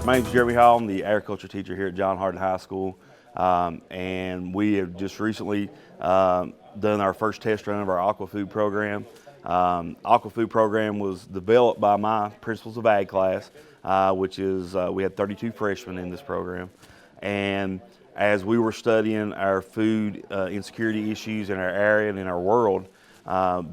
My name is Jeremy Hall. I'm the agriculture teacher here at John Hardin High School, and we have just recently done our first test run of our Aquafood program. Aquafood program was developed by my Principles of Ag class, which is we had 32 freshmen in this program, and as we were studying our food insecurity issues in our area and in our world,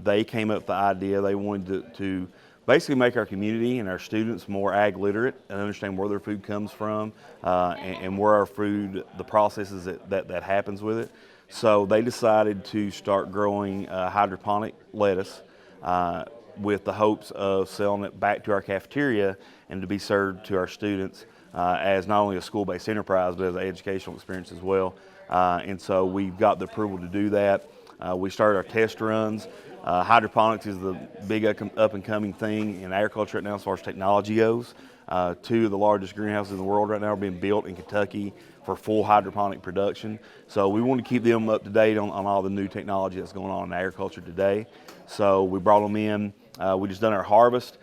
they came up with the idea they wanted to basically make our community and our students more ag literate and understand where their food comes from and where our food, the processes that happens with it. So they decided to start growing hydroponic lettuce with the hopes of selling it back to our cafeteria and to be served to our students as not only a school-based enterprise but as an educational experience as well. And so we've got the approval to do that. We started our test runs. Hydroponics is the big up-and-coming thing in agriculture right now as far as technology goes. Two of the largest greenhouses in the world right now are being built in Kentucky for full hydroponic production. So we want to keep them up to date on all the new technology that's going on in agriculture today. So we brought them in. We just done our harvest.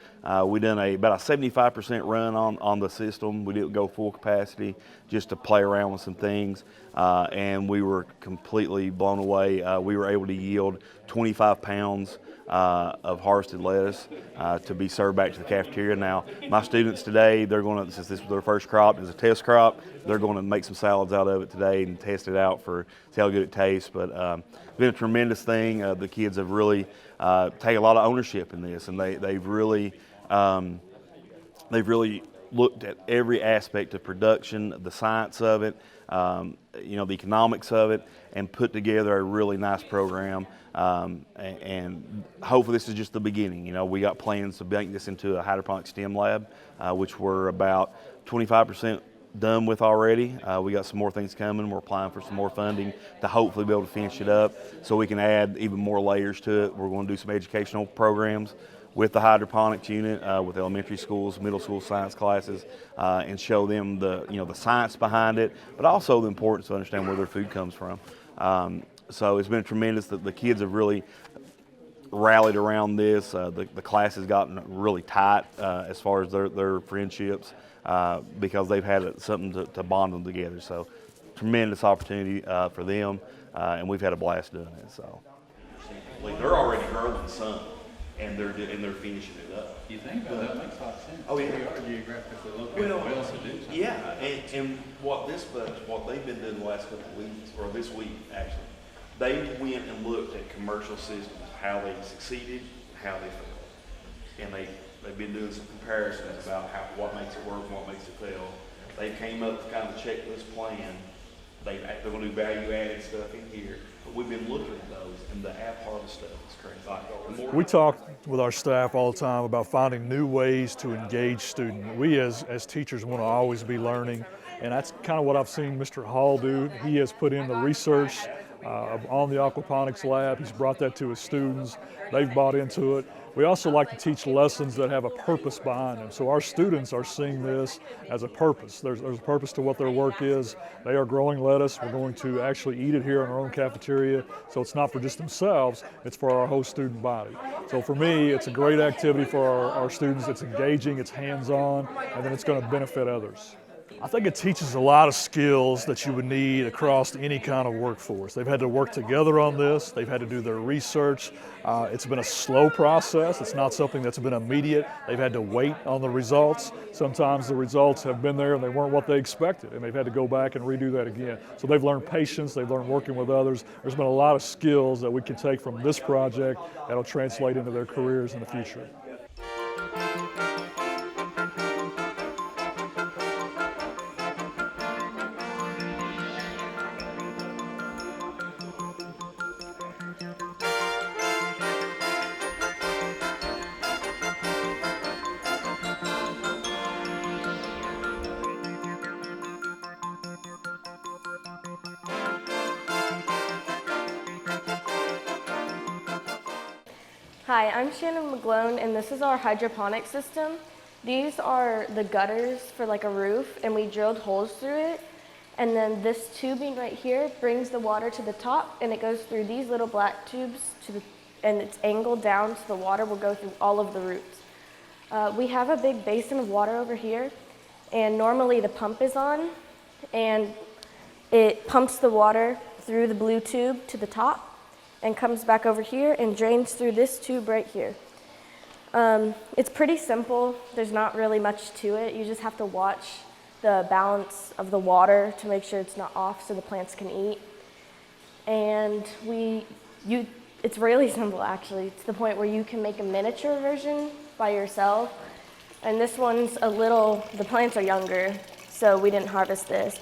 We done about a 75% run on the system. We didn't go full capacity just to play around with some things, and we were completely blown away. We were able to yield 25 pounds of harvested lettuce to be served back to the cafeteria. Now, my students today, they're going to, since this was their first crop, it's a test crop, they're going to make some salads out of it today and test it out for see how good it tastes. But it's been a tremendous thing. The kids have really taken a lot of ownership in this, and they've really looked at every aspect of production, the science of it, the economics of it, and put together a really nice program. And hopefully this is just the beginning. We got plans to make this into a hydroponic STEM lab, which we're about 25% done with already. We got some more things coming. We're applying for some more funding to hopefully be able to finish it up so we can add even more layers to it. We're going to do some educational programs with the hydroponics unit, with elementary schools, middle school science classes, and show them the science behind it, but also the importance to understand where their food comes from. So it's been tremendous that the kids have really rallied around this. The class has gotten really tight as far as their friendships because they've had something to bond them together. So tremendous opportunity for them, and we've had a blast doing it. So they're already growing some. And they're finishing it up. You think about that, makes a lot of sense. Oh yeah, we are geographically located well to do something. Yeah, and what they've been doing the last couple of weeks, or this week actually, they went and looked at commercial systems, how they succeeded, how they failed, and they've been doing some comparisons about what makes it work and what makes it fail. They came up with kind of a checklist plan. They're going to do value-added stuff in here, but we've been looking at those, and the app harvest stuff is crazy. We talk with our staff all the time about finding new ways to engage students. We as teachers want to always be learning, and that's kind of what I've seen Mr. Hall do. He has put in the research on the aquaponics lab. He's brought that to his students. They've bought into it. We also like to teach lessons that have a purpose behind them. So our students are seeing this as a purpose. There's a purpose to what their work is. They are growing lettuce. We're going to actually eat it here in our own cafeteria. So it's not for just themselves, it's for our whole student body. So for me, it's a great activity for our students. It's engaging, it's hands-on, and then it's going to benefit others. I think it teaches a lot of skills that you would need across any kind of workforce. They've had to work together on this. They've had to do their research. It's been a slow process. It's not something that's been immediate. They've had to wait on the results. Sometimes the results have been there and they weren't what they expected, and they've had to go back and redo that again. So they've learned patience. They've learned working with others. There's been a lot of skills that we can take from this project that'll translate into their careers in the future. Hi, I'm Shannon McGlone, and this is our hydroponic system. These are the gutters for like a roof, and we drilled holes through it. And then this tubing right here brings the water to the top, and it goes through these little black tubes and it's angled down so the water will go through all of the roots. We have a big basin of water over here, And normally the pump is on, and it pumps the water through the blue tube to the top and comes back over here and drains through this tube right here. It's pretty simple. There's not really much to it. You just have to watch the balance of the water to make sure it's not off so the plants can eat. And it's really simple actually, to the point where you can make a miniature version by yourself. And this one's the plants are younger, so we didn't harvest this.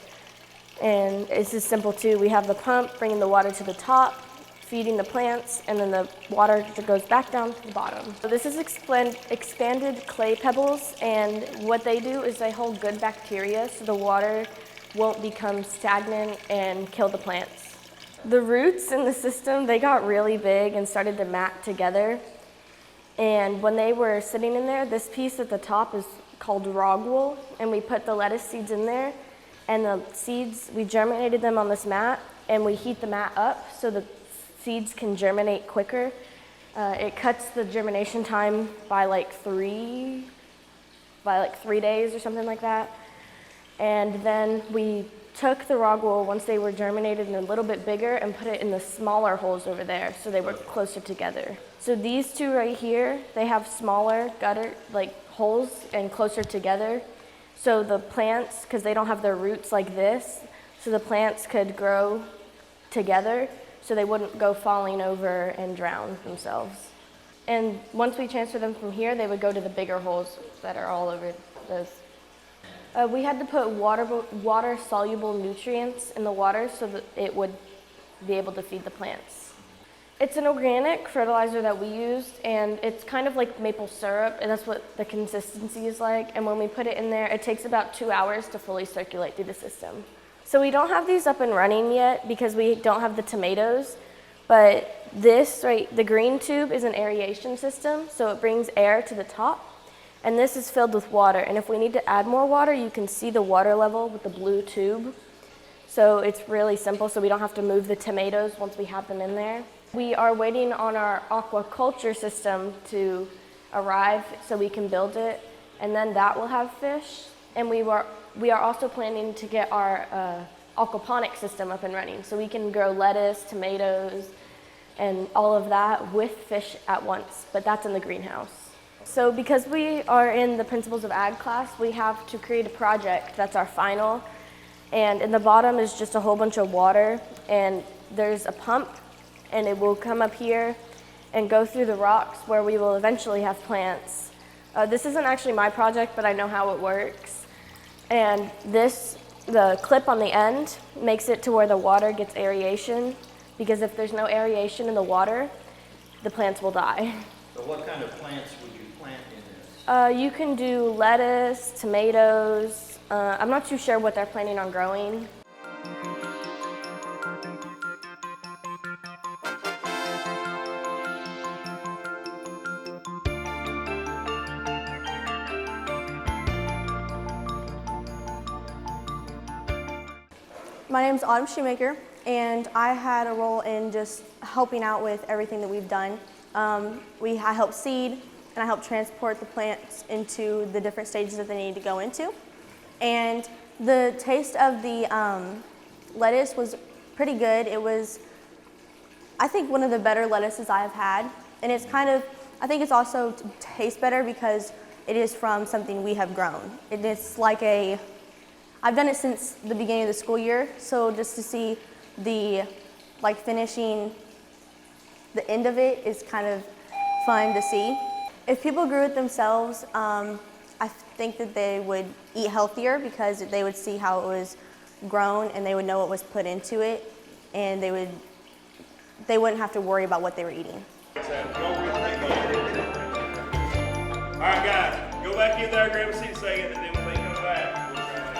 And it's just simple too. We have the pump bringing the water to the top, feeding the plants, and then the water goes back down to the bottom. So this is expanded clay pebbles, and what they do is they hold good bacteria so the water won't become stagnant and kill the plants. The roots in the system, they got really big and started to mat together. And when they were sitting in there, this piece at the top is called rogwool, and we put the lettuce seeds in there, and the seeds, we germinated them on this mat, and we heat the mat up so the seeds can germinate quicker. It cuts the germination time by like 3 days or something like that. And then we took the rogwool once they were germinated and a little bit bigger and put it in the smaller holes over there so they were closer together. So these two right here, they have smaller gutter holes and closer together. So the plants, because they don't have their roots like this, so the plants could grow together so they wouldn't go falling over and drown themselves. And once we transfer them from here, they would go to the bigger holes that are all over those. We had to put water-soluble nutrients in the water so that it would be able to feed the plants. It's an organic fertilizer that we used, and it's kind of like maple syrup, and that's what the consistency is like. And when we put it in there, it takes about 2 hours to fully circulate through the system. So we don't have these up and running yet because we don't have the tomatoes, but this, the green tube is an aeration system, so it brings air to the top. And this is filled with water. And if we need to add more water, you can see the water level with the blue tube. So it's really simple, so we don't have to move the tomatoes once we have them in there. We are waiting on our aquaculture system to arrive so we can build it, and then that will have fish. And we are also planning to get our aquaponic system up and running, so we can grow lettuce, tomatoes, and all of that with fish at once, but that's in the greenhouse. So because we are in the Principles of Ag class, we have to create a project that's our final. And in the bottom is just a whole bunch of water, and there's a pump, and it will come up here and go through the rocks where we will eventually have plants. This isn't actually my project, but I know how it works. And the clip on the end makes it to where the water gets aeration, because if there's no aeration in the water, the plants will die. So what kind of plants would you plant in this? You can do lettuce, tomatoes. I'm not too sure what they're planning on growing. My name's Autumn Shoemaker, and I had a role in just helping out with everything that we've done. I helped seed, and I helped transport the plants into the different stages that they need to go into. And the taste of the lettuce was pretty good. It was, I think, one of the better lettuces I have had. And it's I think it's also tastes better because it is from something we have grown. It's like I've done it since the beginning of the school year, so just to see finishing the end of it is kind of fun to see. If people grew it themselves, I think that they would eat healthier because they would see how it was grown and they would know what was put into it, and they wouldn't have to worry about what they were eating. All right, guys, go back in there, grab a seat a second, and then when they come back, we'll try it.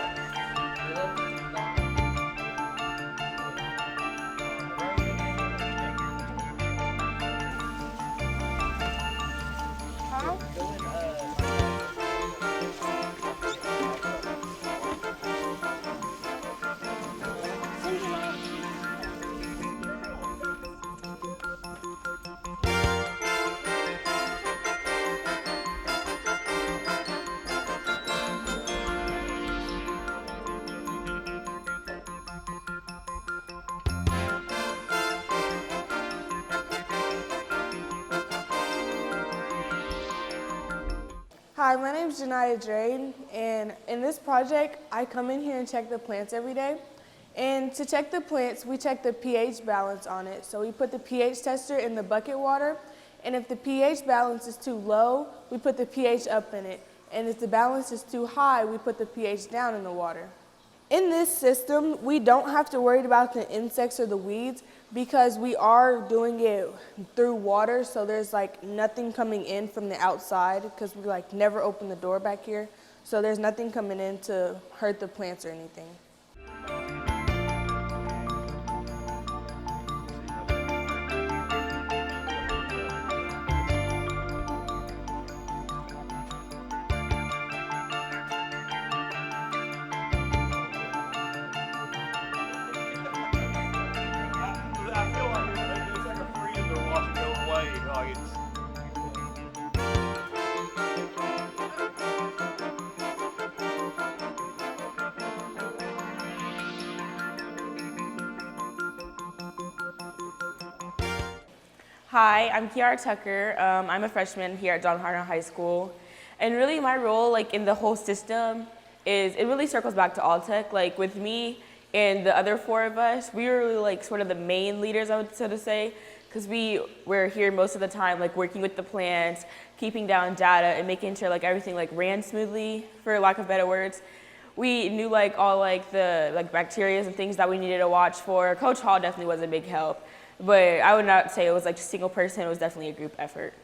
Hi, my name is Janiyah Drade, and in this project, I come in here and check the plants every day. And to check the plants, we check the pH balance on it. So we put the pH tester in the bucket water, and if the pH balance is too low, we put the pH up in it. And if the balance is too high, we put the pH down in the water. In this system, we don't have to worry about the insects or the weeds because we are doing it through water, so there's like nothing coming in from the outside because we like never open the door back here. So there's nothing coming in to hurt the plants or anything. I feel like it's like a freeze or watch it go away. Like it's. Hi, I'm Kiara Tucker. I'm a freshman here at John Hardin High School. And really my role like in the whole system is, it really circles back to Alltech. Like with me and the other 4 of us, we were really like sort of the main leaders, I would so to say, because we were here most of the time like working with the plants, keeping down data and making sure like everything like ran smoothly, for lack of better words. We knew like all like the like bacteria and things that we needed to watch for. Coach Hall definitely was a big help. But I would not say it was like a single person, it was definitely a group effort.